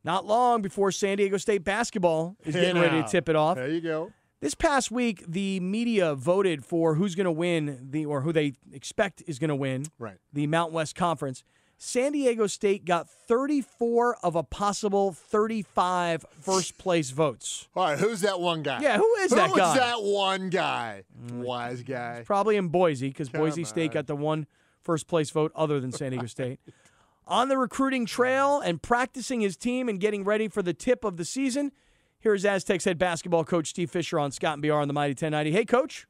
Not long before San Diego State basketball is getting ready to tip it off. There you go. This past week, the media voted for who's going to win or who they expect is going to win the Mountain West Conference. San Diego State got 34 of a possible 35 first-place votes. All right, who's that one guy? Yeah, who is that guy? Who is that one guy? Wise guy. It's probably in Boise because Boise State got the one first-place vote other than San Diego State. On the recruiting trail and practicing his team and getting ready for the tip of the season, here's Aztecs head basketball coach Steve Fisher on Scott and BR on the Mighty 1090. Hey, Coach.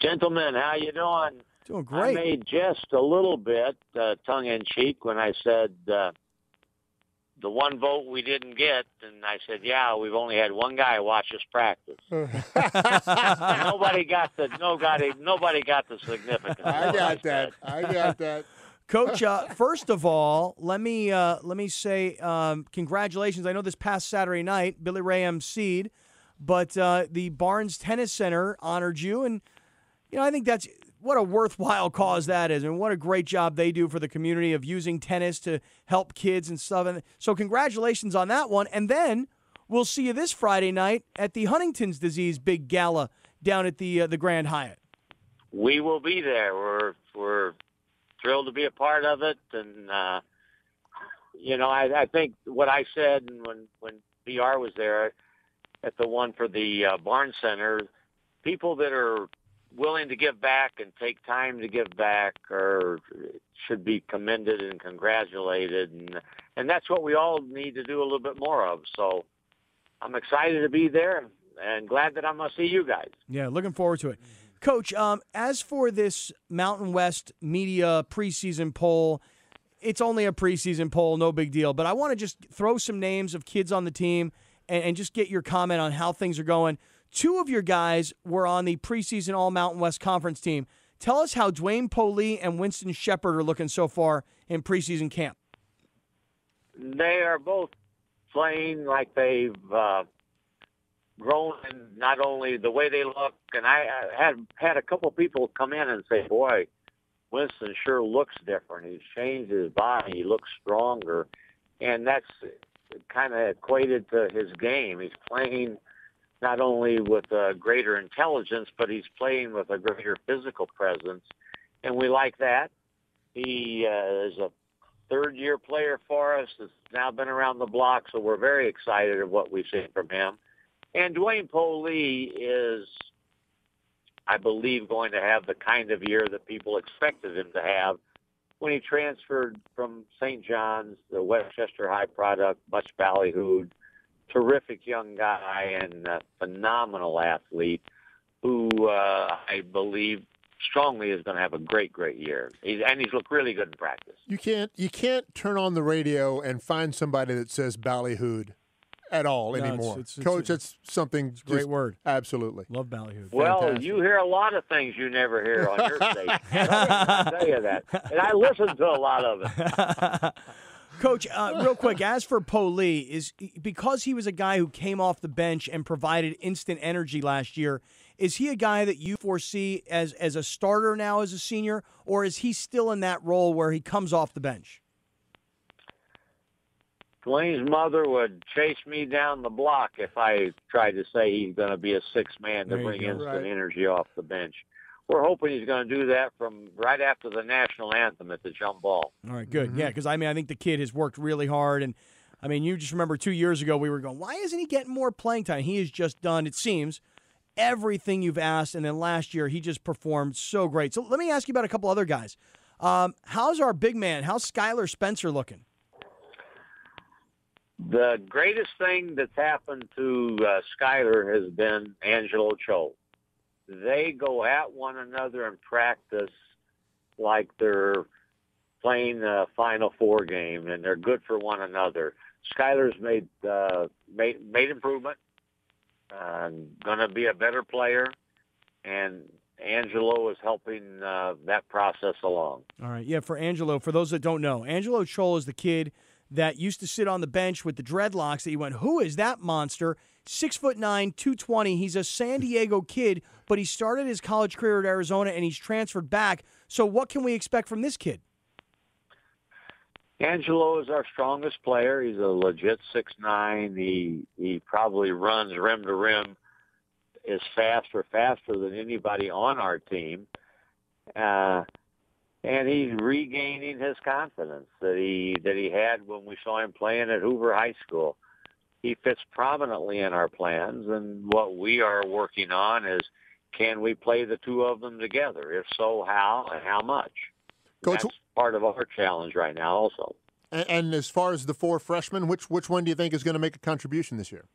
Gentlemen, how you doing? Doing great. I made just a little bit tongue-in-cheek when I said the one vote we didn't get, and I said, yeah, we've only had one guy watch us practice. Nobody got the significance. I got that. Coach, first of all, let me say congratulations. I know this past Saturday night, Billy Ray emceed, but the Barnes Tennis Center honored you, and I think that's what a worthwhile cause that is, and what a great job they do for the community of using tennis to help kids and stuff. And so, congratulations on that one. And then we'll see you this Friday night at the Huntington's Disease Big Gala down at the Grand Hyatt. We will be there. We're thrilled to be a part of it, and I think what I said when BR was there at the one for the Barnes Center, people that are willing to give back and take time to give back should be commended and congratulated, and that's what we all need to do a little bit more of. So I'm excited to be there and glad that I'm going to see you guys. Yeah, looking forward to it. Coach, as for this Mountain West media preseason poll, it's only a preseason poll, no big deal, but I want to just throw some names of kids on the team and just get your comment on how things are going. Two of your guys were on the preseason All-Mountain West Conference team. Tell us how Dwayne Polee and Winston Shepard are looking so far in preseason camp. They are both playing like they've grown in not only the way they look, and I had a couple people come in and say, boy, Winston sure looks different. He's changed his body. He looks stronger. And that's kind of equated to his game. He's playing not only with a greater intelligence, but he's playing with a greater physical presence, and we like that. He is a third-year player for us. Has now been around the block, so we're very excited of what we've seen from him. And Dwayne Polee is, I believe, going to have the kind of year that people expected him to have when he transferred from St. John's, the Westchester High product, much ballyhooed. Terrific young guy and a phenomenal athlete who I believe strongly is going to have a great year. He's looked really good in practice. You can't turn on the radio and find somebody that says ballyhooed at all anymore. Coach, that's something. It's a great word. Absolutely. Love ballyhooed. Well, Fantastic. You hear a lot of things you never hear on your station. I'll tell you that. And I listen to a lot of it. Coach, real quick, as for Polee, is because he was a guy who came off the bench and provided instant energy last year, is he a guy that you foresee as a starter now as a senior, or is he still in that role where he comes off the bench? Dwayne's mother would chase me down the block if I tried to say he's going to be a sixth man to bring instant energy off the bench. We're hoping he's going to do that from right after the national anthem at the jump ball. All right, good. Yeah, because, I think the kid has worked really hard. And, you just remember 2 years ago we were going, why isn't he getting more playing time? He has just done, it seems, everything you've asked. And then last year he just performed so great. So let me ask you about a couple other guys. How's our big man? How's Skylar Spencer looking? The greatest thing that's happened to Skylar has been Angelo Cho. They go at one another in practice like they're playing a Final Four game, and they're good for one another. Skylar's made improvement, going to be a better player, and Angelo is helping that process along. All right, yeah, for Angelo, for those that don't know, Angelo Cho is the kid that used to sit on the bench with the dreadlocks that you went, who is that monster? 6'9", 220. He's a San Diego kid, but he started his college career at Arizona, and he's transferred back. So what can we expect from this kid? Angelo is our strongest player. He's a legit 6'9". He probably runs rim to rim is faster than anybody on our team. And he's regaining his confidence that he had when we saw him playing at Hoover High School. He fits prominently in our plans, and what we are working on is, can we play the two of them together? If so, how and how much? Coach, that's part of our challenge right now also. And as far as the 4 freshmen, which one do you think is going to make a contribution this year?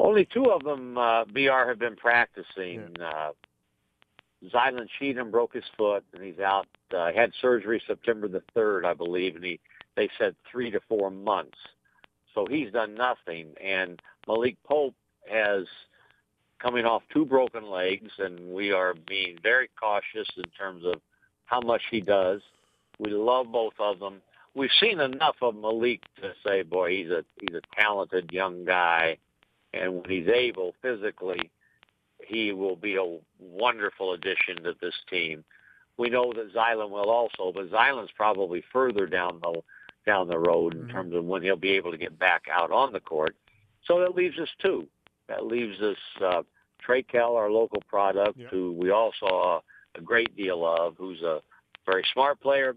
Only 2 of them, BR, have been practicing. Yeah. Zylan Cheatham broke his foot, and he's out. Had surgery September the 3rd, I believe, and they said 3 to 4 months. So he's done nothing. And Malik Pope has coming off 2 broken legs, and we are being very cautious in terms of how much he does. We love both of them. We've seen enough of Malik to say, boy, he's a talented young guy, and when he's able physically, he will be a wonderful addition to this team. We know that Zylan will also, but Zylan's probably further down the road in terms of when he'll be able to get back out on the court. So that leaves us 2. That leaves us Trey Kell, our local product, who we all saw a great deal of, who's a very smart player,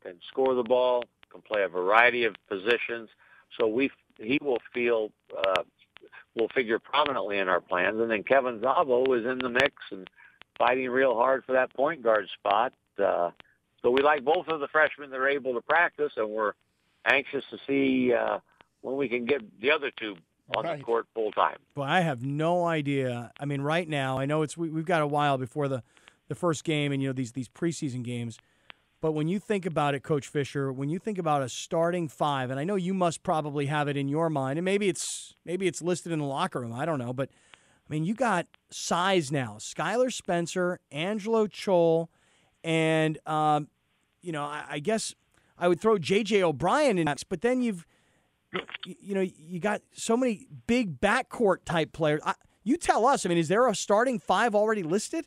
can score the ball, can play a variety of positions. So he will figure prominently in our plans. And then Kevin Zavo is in the mix and fighting real hard for that point guard spot. So we like both of the freshmen that are able to practice, and we're anxious to see when we can get the other 2 on the court full time. Well, I have no idea. I mean, right now, I know we've got a while before the first game and these preseason games. But when you think about it, Coach Fisher, when you think about a starting 5, and I know you must probably have it in your mind, and maybe it's listed in the locker room, I don't know, but I mean, you got size now. Skylar Spencer, Angelo Chol, and I guess I would throw J.J. O'Brien in, but then you got so many big backcourt type players. You tell us. I mean, is there a starting 5 already listed?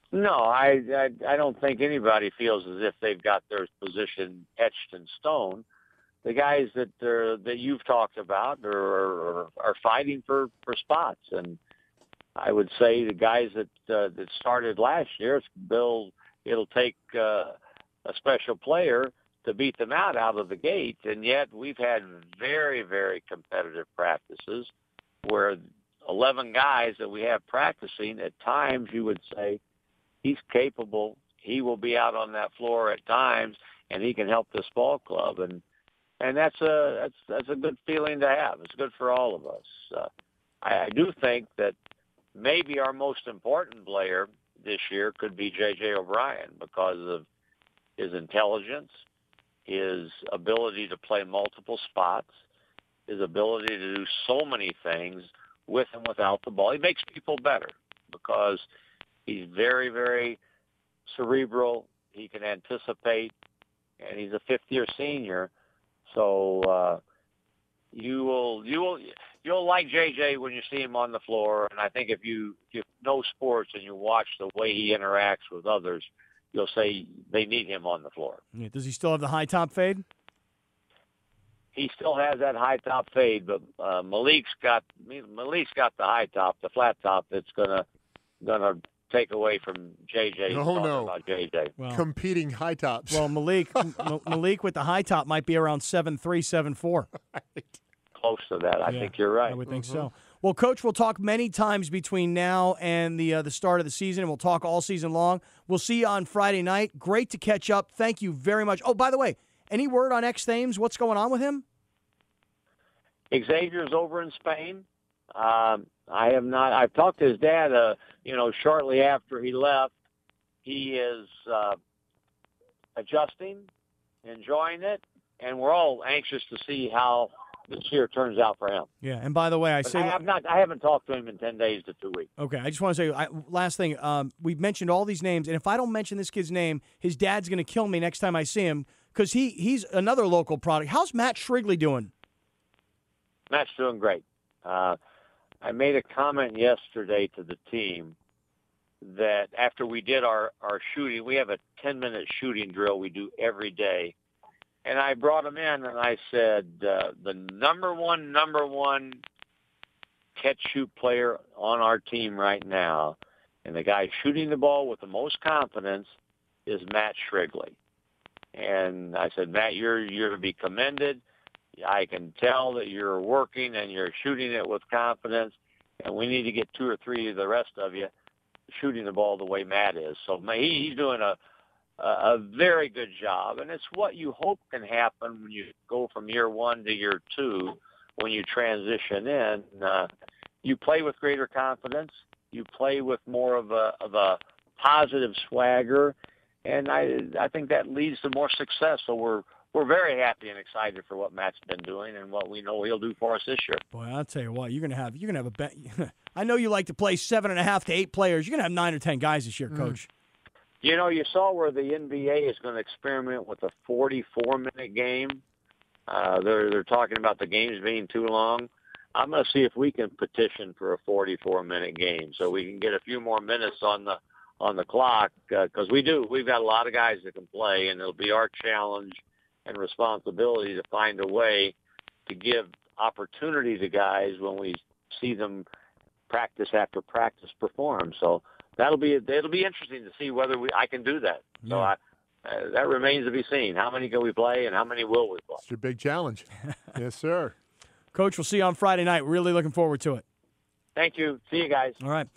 No, I don't think anybody feels as if they've got their position etched in stone. The guys that you've talked about are fighting for spots, and I would say the guys that started last year, it'll take a special player to beat them out of the gate, and yet we've had very, very competitive practices where 11 guys that we have practicing, at times you would say, he's capable. He will be out on that floor at times, and he can help this ball club. And that's a good feeling to have. It's good for all of us. I do think that maybe our most important player this year could be J.J. O'Brien because of his intelligence, his ability to play multiple spots, his ability to do so many things with and without the ball. He makes people better because he's very, very cerebral. He can anticipate, and he's a 5th-year senior. So you'll like JJ when you see him on the floor. And I think if you know sports and you watch the way he interacts with others, you'll say they need him on the floor. Yeah. Does he still have the high top fade? He still has that high top fade, but Malik's got the high top, the flat top. That's gonna take away from JJ. About JJ. Well, competing high tops. Well, Malik with the high top might be around 7'3", 7'4". Right. Close to that. I think you're right. I would think so. Well, Coach, we'll talk many times between now and the start of the season, and we'll talk all season long. We'll see you on Friday night. Great to catch up. Thank you very much. Oh, by the way, any word on X Thames? What's going on with him? Xavier's over in Spain. I have not. I've talked to his dad. Shortly after he left, he is adjusting, enjoying it, and we're all anxious to see how this year turns out for him. Yeah, and by the way, I haven't talked to him in 10 days to 2 weeks. Okay, I just want to say last thing. We've mentioned all these names, and if I don't mention this kid's name, his dad's going to kill me next time I see him because he's another local product. How's Matt Shrigley doing? Matt's doing great. I made a comment yesterday to the team that after we did our shooting, we have a 10-minute shooting drill we do every day. And I brought him in and I said, the number one catch-shoot player on our team right now, and the guy shooting the ball with the most confidence, is Matt Shrigley. And I said, Matt, you're to be commended. I can tell that you're working and you're shooting it with confidence, and we need to get 2 or 3 of the rest of you shooting the ball the way Matt is. So he's doing a very good job, and it's what you hope can happen when you go from year 1 to year 2. When you transition in, you play with greater confidence. You play with more of a positive swagger, and I think that leads to more success. So we're very happy and excited for what Matt's been doing and what we know he'll do for us this year. Boy, I'll tell you what, you're gonna have a bet. I know you like to play 7.5 to 8 players. You're gonna have 9 or 10 guys this year, Coach. You know, you saw where the NBA is going to experiment with a 44-minute game. They're talking about the games being too long. I'm going to see if we can petition for a 44-minute game so we can get a few more minutes on the clock, because we've got a lot of guys that can play, and it'll be our challenge and responsibility to find a way to give opportunity to guys when we see them practice after practice perform. So it'll be interesting to see whether I can do that. Yeah. So that remains to be seen. How many can we play and how many will we play? It's your big challenge. Yes, sir. Coach, we'll see you on Friday night. Really looking forward to it. Thank you. See you guys. All right.